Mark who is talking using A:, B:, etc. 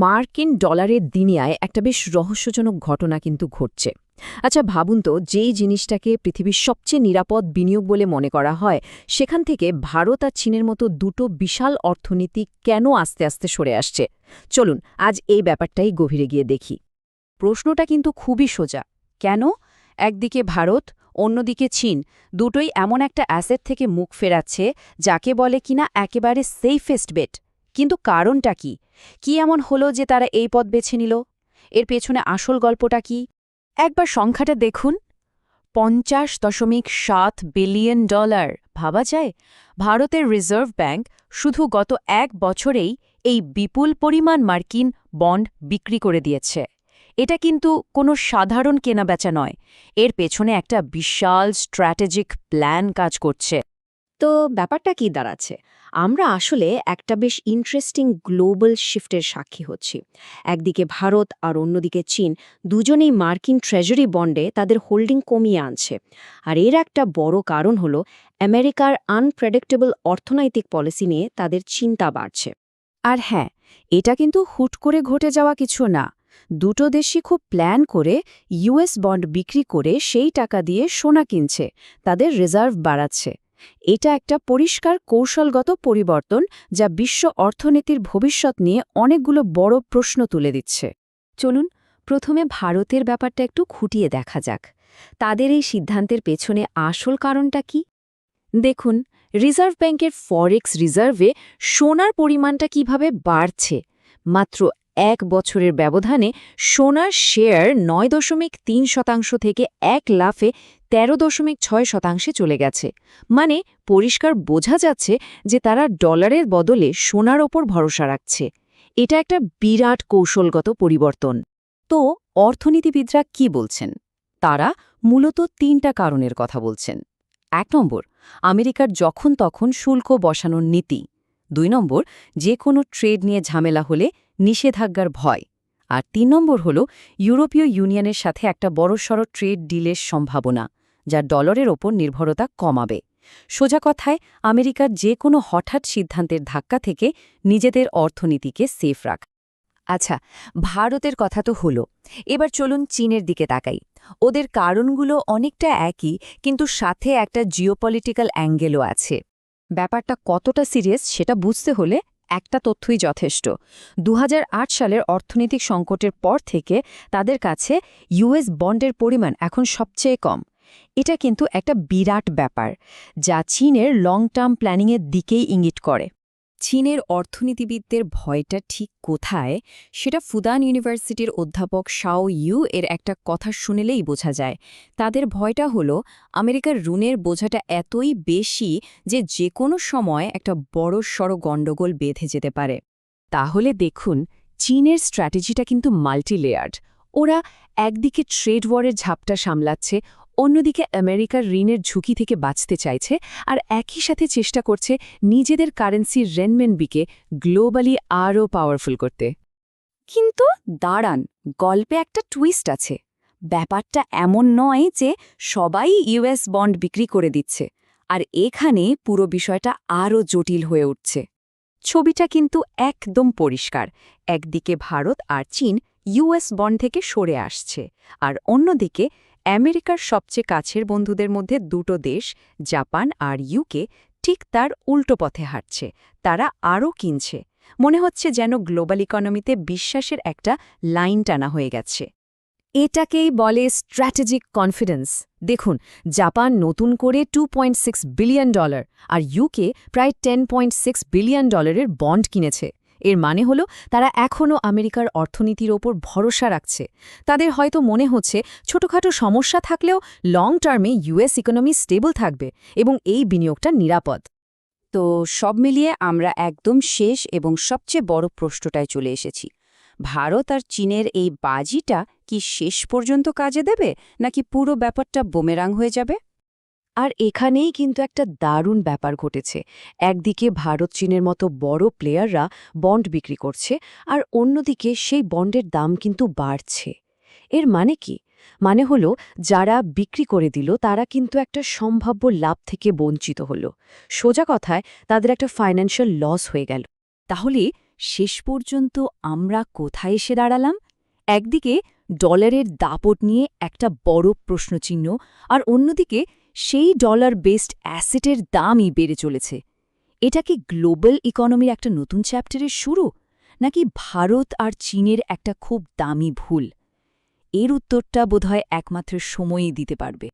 A: মার্কিন ডলারের দুনিয়ায় একটা বেশ রহস্যজনক ঘটনা কিন্তু ঘটছে। আচ্ছা ভাবুন তো, যেই জিনিসটাকে পৃথিবীর সবচেয়ে নিরাপদ বিনিয়োগ বলে মনে করা হয়, সেখান থেকে ভারত আর চীনের মতো দুটো বিশাল অর্থনীতি কেন আস্তে আস্তে সরে আসছে? চলুন আজ এই ব্যাপারটাই গভীরে গিয়ে দেখি।
B: প্রশ্নটা কিন্তু খুবই সোজা। কেন? একদিকে ভারত, অন্যদিকে চীন, দুটোই এমন একটা অ্যাসেট থেকে মুখ ফেরাচ্ছে যাকে বলে কিনা একেবারে সেফেস্ট বেট। কিন্তু কারণটা কি? কি এমন হলো যে তারা এই পথ বেছে নিল? এর পেছনে আসল গল্পটা কি? একবার সংখ্যাটা দেখুন, 50.7 বিলিয়ন ডলার। ভাবা যায়? ভারতের রিজার্ভ ব্যাংক শুধু গত 1 বছরেই এই বিপুল পরিমাণ মার্কিন বন্ড বিক্রি করে দিয়েছে। এটা কিন্তু কোনো সাধারণ কেনাবেচা নয়, এর পেছনে একটা বিশাল স্ট্র্যাটেজিক প্ল্যান কাজ করছে।
A: তো ব্যাপারটা কি দাঁড়াচ্ছে? আমরা আসলে একটা বেশ ইন্টারেস্টিং গ্লোবাল শিফটের সাক্ষী হচ্ছি। একদিকে ভারত আর অন্যদিকে চীন দুজনেই মার্কিন ট্রেজারি বন্ডে তাদের হোল্ডিং কমিয়ে আনছে। আর এর একটা বড় কারণ হলো আমেরিকার আনপ্রেডিক্টেবল অর্থনৈতিক পলিসি নিয়ে তাদের চিন্তা বাড়ছে।
B: আর হ্যাঁ, এটা কিন্তু হুট করে ঘটে যাওয়া কিছু না। দুটো দেশই খুব প্ল্যান করে ইউএস বন্ড বিক্রি করে সেই টাকা দিয়ে সোনা কিনছে, তাদের রিজার্ভ বাড়াচ্ছে। এটা একটা পরিষ্কার কৌশলগত পরিবর্তন যা বিশ্ব অর্থনীতির ভবিষ্যৎ নিয়ে অনেকগুলো বড় প্রশ্ন তুলে দিচ্ছে। চলুন প্রথমে ভারতের ব্যাপারটা একটু খুঁটিয়ে দেখা যাক। তাদের এই সিদ্ধান্তের পেছনে আসল কারণটা কি? দেখুন, রিজার্ভ ব্যাংকের ফরেক্স রিজার্ভে সোনার পরিমাণটা কিভাবে বাড়ছে। মাত্র 1 বছরের ব্যবধানে সোনার শেয়ার 9.3% থেকে 1 লাফে 13.6% চলে গেছে। মানে পরিষ্কার বোঝা যাচ্ছে যে তারা ডলারের বদলে সোনার ওপর ভরসা রাখছে। এটা একটা বিরাট কৌশলগত পরিবর্তন। তো অর্থনীতিবিদরা কি বলছেন? তারা মূলত 3টা কারণের কথা বলছেন। 1 নম্বর, আমেরিকার যখন তখন শুল্ক বসানোর নীতি। 2 নম্বর, যে কোনো ট্রেড নিয়ে ঝামেলা হলে নিষেধাজ্ঞার ভয়। আর 3 নম্বর হল ইউরোপীয় ইউনিয়নের সাথে একটা বড়সড় ট্রেড ডিলের সম্ভাবনা, যা ডলারের ওপর নির্ভরতা কমাবে। সোজা কথায়, আমেরিকার যে কোনো হঠাৎ সিদ্ধান্তের ধাক্কা থেকে নিজেদের অর্থনীতিকে সেফ রাখ। আচ্ছা, ভারতের কথা তো হলো, এবার চলুন চীনের দিকে তাকাই। ওদের কারণগুলো অনেকটা একই, কিন্তু সাথে একটা জিওপলিটিক্যাল অ্যাঙ্গেলও আছে। ব্যাপারটা কতটা সিরিয়াস সেটা বুঝতে হলে একটা তথ্যই যথেষ্ট। 2008 সালের অর্থনৈতিক সংকটের পর থেকে তাদের কাছে ইউএস বন্ডের পরিমাণ এখন সবচেয়ে কম। এটা কিন্তু একটা বিরাট ব্যাপার, যা চীনের লং টার্ম প্ল্যানিংয়ের দিকেই ইঙ্গিত করে। চীনের অর্থনীতিবিদদের ভয়টা ঠিক কোথায়, সেটা ফুদান ইউনিভার্সিটির অধ্যাপক শাও ইউ এর একটা কথা শুনেলেই বোঝা যায়। তাদের ভয়টা হলো আমেরিকার ঋণের বোঝাটা এতই বেশি যে কোনো সময় একটা বড়সড় গণ্ডগোল বেঁধে যেতে পারে। তাহলে দেখুন, চীনের স্ট্র্যাটেজিটা কিন্তু মাল্টিলেয়ার্ড। ওরা একদিকে ট্রেড ওয়ারের ঝাপটা সামলাচ্ছে, অন্যদিকে আমেরিকার ঋণের ঝুঁকি থেকে বাঁচতে চাইছে, আর একই সাথে চেষ্টা করছে নিজেদের কারেন্সি রেনমেনবিকে গ্লোবালি আরও পাওয়ারফুল করতে। কিন্তু দাঁড়ান, গল্পে একটা টুইস্ট আছে। ব্যাপারটা এমন নয় যে সবাই ইউএস বন্ড বিক্রি করে দিচ্ছে, আর এখানে পুরো বিষয়টা আরও জটিল হয়ে উঠছে। ছবিটা কিন্তু একদম পরিষ্কার। একদিকে ভারত আর চীন ইউএস বন্ড থেকে সরে আসছে, আর অন্যদিকে আমেরিকার সবচেয়ে কাছের বন্ধুদের মধ্যে দুটো দেশ, জাপান আর ইউকে, ঠিক তার উল্টো পথে হাঁটছে। তারা আরও কিনছে। মনে হচ্ছে যেন গ্লোবাল ইকোনমিতে বিশ্বাসের একটা লাইন টানা হয়ে গেছে। এটাকেই বলে স্ট্র্যাটেজিক কনফিডেন্স। দেখুন, জাপান নতুন করে $2.6 বিলিয়ন আর ইউকে প্রায় $10.6 বিলিয়ন বন্ড কিনেছে। এর মানে হলো তারা এখনও আমেরিকার অর্থনীতির ওপর ভরসা রাখছে। তাদের হয়তো মনে হচ্ছে ছোটখাটো সমস্যা থাকলেও লং টার্মে ইউএস ইকোনমি স্টেবল থাকবে এবং এই বিনিয়োগটা নিরাপদ। তো সব মিলিয়ে আমরা একদম শেষ এবং সবচেয়ে বড় প্রশ্নটায় চলে এসেছি। ভারত আর চীনের এই বাজিটা কি শেষ পর্যন্ত কাজে দেবে, নাকি পুরো ব্যাপারটা বুমেরাং হয়ে যাবে? আর এখানেই কিন্তু একটা দারুণ ব্যাপার ঘটেছে। একদিকে ভারত চীনের মতো বড় প্লেয়াররা বন্ড বিক্রি করছে, আর অন্যদিকে সেই বন্ডের দাম কিন্তু বাড়ছে। এর মানে কি? মানে হলো, যারা বিক্রি করে দিল তারা কিন্তু একটা সম্ভাব্য লাভ থেকে বঞ্চিত হলো। সোজা কথায় তাদের একটা ফাইন্যান্সিয়াল লস হয়ে গেল। তাহলে শেষ পর্যন্ত আমরা কোথায় এসে দাঁড়ালাম? একদিকে ডলারের দাপট নিয়ে একটা বড় প্রশ্নচিহ্ন, আর অন্যদিকে সেই ডলার বেসড অ্যাসেটের দামই বেড়ে চলেছে। এটা কি গ্লোবাল ইকোনমির একটা নতুন চ্যাপ্টারের শুরু, নাকি ভারত আর চীনের একটা খুব দামি ভুল? এর উত্তরটা বোধহয় একমাত্র সময়ই দিতে পারবে।